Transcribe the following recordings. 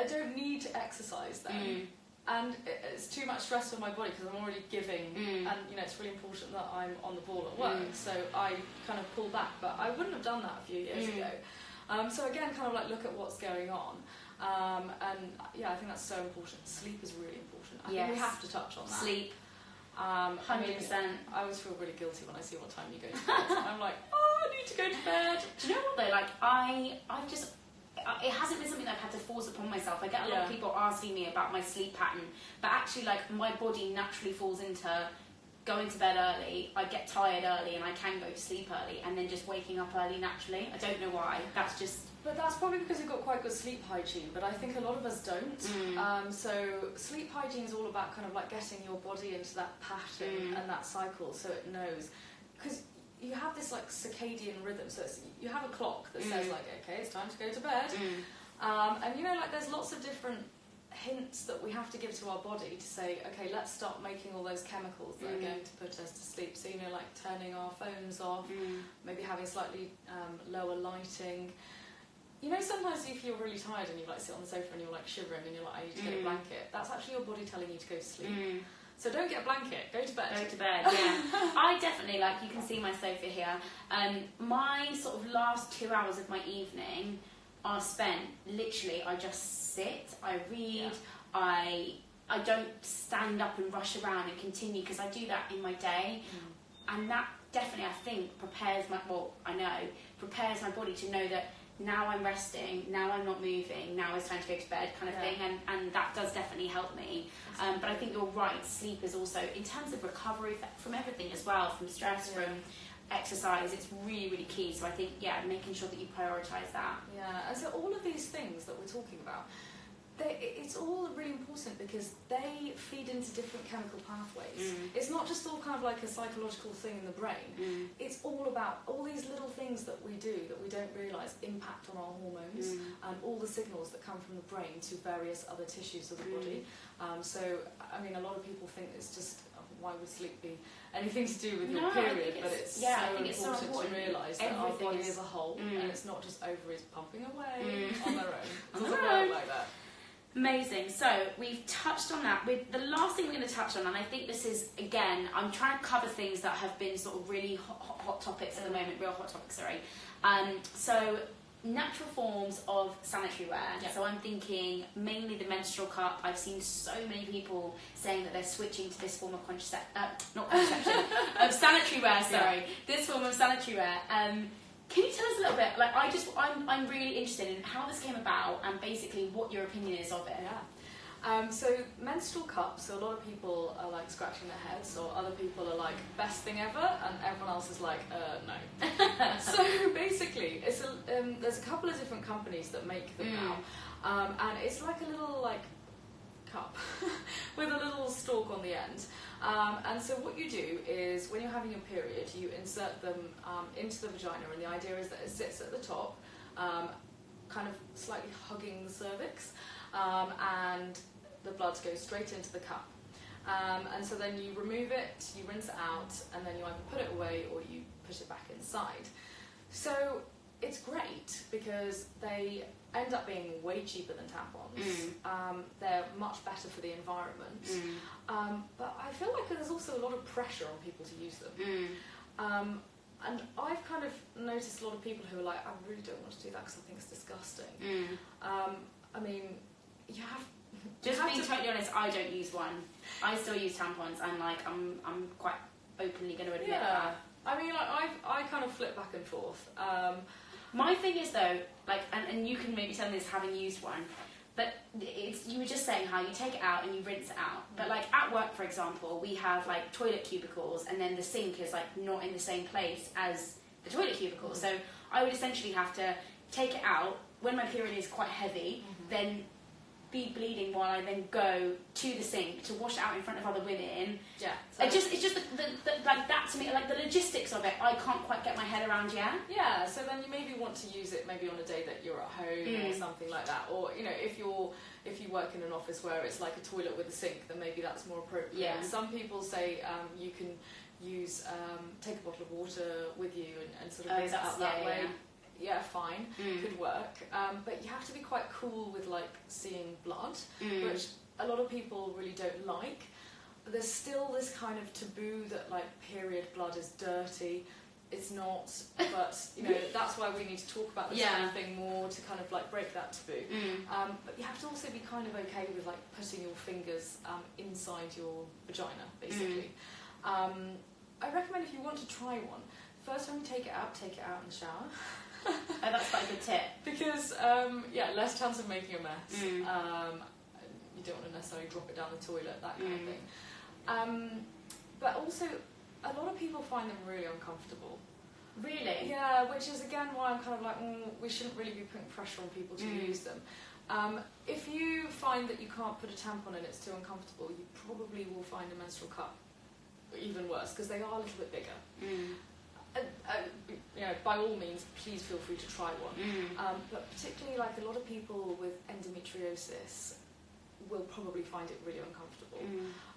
I don't need to exercise then. And it's too much stress on my body because I'm already giving, and you know it's really important that I'm on the ball at work. So I kind of pull back, but I wouldn't have done that a few years ago. So again, kind of like look at what's going on, and yeah, I think that's so important. Sleep is really important. I think we have to touch on that. Sleep. 100%. I always feel really guilty when I see what time you go to bed. I'm like, oh, I need to go to bed. Do you know what though? Like I've just. It hasn't been something that I've had to force upon myself. I get a lot of people asking me about my sleep pattern, but actually, like, my body naturally falls into going to bed early. I get tired early, and I can go to sleep early, and then just waking up early naturally. I don't know why. That's just. But that's probably because you've got quite good sleep hygiene. But I think a lot of us don't. So sleep hygiene is all about kind of like getting your body into that pattern and that cycle, so it knows. Because you have this like circadian rhythm, so you have a clock that says like, okay, it's time to go to bed, and you know, like there's lots of different hints that we have to give to our body to say, okay, let's stop making all those chemicals that are going to put us to sleep. So you know, like turning our phones off, maybe having slightly lower lighting. You know, sometimes if you're really tired and you like sit on the sofa and you're like shivering and you're like, I need to get a blanket, that's actually your body telling you to go to sleep. So don't get a blanket, go to bed. Go to bed, yeah. I definitely, like, you can see my sofa here. My sort of last 2 hours of my evening are spent, literally, I just sit, I read, I don't stand up and rush around and continue, because I do that in my day. And that definitely, I think, prepares my body to know that now I'm resting, now I'm not moving, now it's time to go to bed kind of thing, and that does definitely help me. But I think you're right, sleep is also, in terms of recovery from everything as well, from stress, from exercise, it's really, really key. So I think, making sure that you prioritise that. Yeah, and so all of these things that we're talking about, it's all really important because they feed into different chemical pathways. It's not just all kind of like a psychological thing in the brain. It's all about all these little things that we do that we don't realise impact on our hormones and all the signals that come from the brain to various other tissues of the body. So, I mean, a lot of people think it's just, why would sleep be anything to do with your period? But it's so important to realise that our body is a whole and it's not just ovaries pumping away on their own. It doesn't work like that. Amazing. So we've touched on that. The last thing we're going to touch on, and I think this is, again, I'm trying to cover things that have been sort of really hot topics at the moment, real hot topics, sorry. So natural forms of sanitary wear. So I'm thinking mainly the menstrual cup. I've seen so many people saying that they're switching to this form of of sanitary wear, sorry. This form of sanitary wear. Can you tell us a little bit, like, I'm really interested in how this came about and basically what your opinion is of it. So menstrual cups, so a lot of people are like scratching their heads, or other people are like, best thing ever, and everyone else is like, no. So basically, it's there's a couple of different companies that make them now, and it's like a little like cup with a little stalk on the end. And so what you do is, when you're having your period, you insert them into the vagina, and the idea is that it sits at the top, kind of slightly hugging the cervix, and the blood goes straight into the cup. And so then you remove it, you rinse it out, and then you either put it away or you put it back inside. So it's great because they end up being way cheaper than tampons. They're much better for the environment. But I feel like there's also a lot of pressure on people to use them. And I've kind of noticed a lot of people who are like, I really don't want to do that because I think it's disgusting. I mean, you have... Just being totally honest, I don't use one. I still use tampons, and like I'm quite openly going to admit that. I mean, like I kind of flip back and forth. My thing is though, like, and you can maybe tell me this having used one, but you were just saying how you take it out and you rinse it out. But like at work, for example, we have like toilet cubicles, and then the sink is like not in the same place as the toilet cubicle. So I would essentially have to take it out when my period is quite heavy, then be bleeding while I then go to the sink to wash it out in front of other women. So it's just the like that to me, like the logistics of it, I can't quite get my head around yet. So then you maybe want to use it maybe on a day that you're at home or something like that, or you know, if you work in an office where it's like a toilet with a sink, then maybe that's more appropriate. Some people say you can use take a bottle of water with you and sort of mix it up that way. yeah, fine, could work. But you have to be quite cool with like seeing blood, which a lot of people really don't like. There's still this kind of taboo that like period blood is dirty. It's not, but you know, that's why we need to talk about this kind of thing more, to kind of like break that taboo. But you have to also be kind of okay with like putting your fingers inside your vagina, basically. I recommend, if you want to try one, first time you take it out in the shower. Oh, that's quite a good tip. Because, less chance of making a mess. You don't want to necessarily drop it down the toilet, that kind of thing. But also, a lot of people find them really uncomfortable. Really? Yeah, which is again why I'm kind of like, we shouldn't really be putting pressure on people to use them. If you find that you can't put a tampon in, it's too uncomfortable, you probably will find a menstrual cup even worse, because they are a little bit bigger. You know, by all means, please feel free to try one. But particularly, like a lot of people with endometriosis will probably find it really uncomfortable.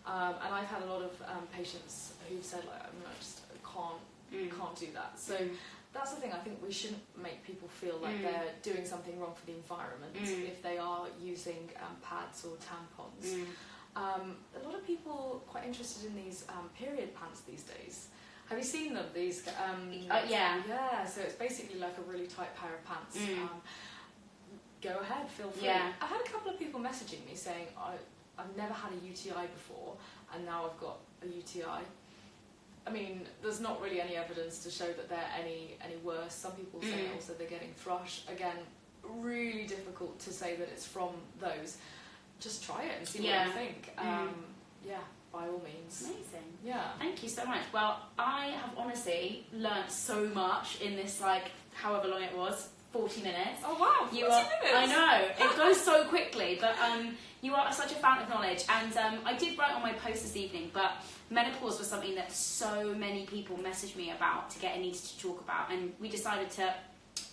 And I've had a lot of patients who've said, like, I just can't do that. So that's the thing. I think we shouldn't make people feel like they're doing something wrong for the environment if they are using pads or tampons. A lot of people are quite interested in these period pants these days. Have you seen them? These? Yeah. Yeah. So it's basically like a really tight pair of pants. Go ahead, feel free. Yeah. I had a couple of people messaging me saying, I've never had a UTI before, and now I've got a UTI. I mean, there's not really any evidence to show that they're any worse. Some people say also they're getting thrush. Again, really difficult to say that it's from those. Just try it and see what you think. Yeah, by all means. Amazing. Yeah. Thank you so much. Well, I have honestly learnt so much in this, like, however long it was, 40 minutes. Oh wow, 40 minutes! I know, it goes so quickly, but you are such a fountain of knowledge. And I did write on my post this evening, but menopause was something that so many people messaged me about to get Anita to talk about, and we decided to,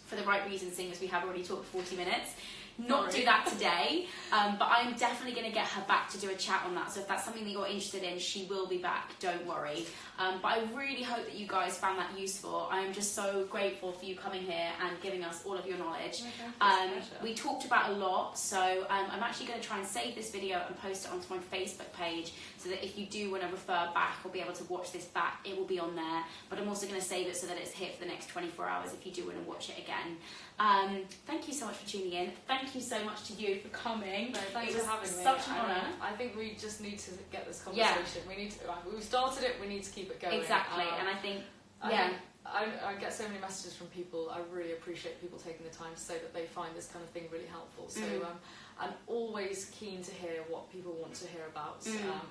for the right reason, seeing as we have already talked 40 minutes, not do that today, but I'm definitely going to get her back to do a chat on that. So if that's something that you're interested in, she will be back, don't worry. But I really hope that you guys found that useful. I'm just so grateful for you coming here and giving us all of your knowledge. We talked about a lot, so I'm actually going to try and save this video and post it onto my Facebook page, so that if you do want to refer back or be able to watch this back, it will be on there. But I'm also going to save it so that it's here for the next 24 hours if you do want to watch it again. Thank you so much for tuning in. Thank you so much to you for coming. No, thanks for having me. Such an honour. I think we just need to get this conversation. We need to. We've started it. We need to keep it going. Exactly, and I think I get so many messages from people. I really appreciate people taking the time to say that they find this kind of thing really helpful. So I'm always keen to hear what people want to hear about,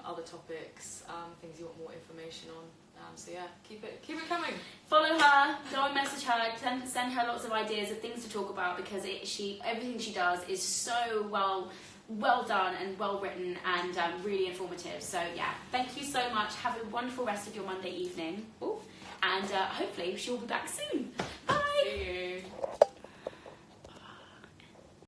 other topics, things you want more information on. So yeah, keep it coming. Follow her, go and message her, send her lots of ideas of things to talk about, because everything she does is so well done and well written and really informative. So yeah, thank you so much. Have a wonderful rest of your Monday evening. And hopefully she'll be back soon. Bye! See you.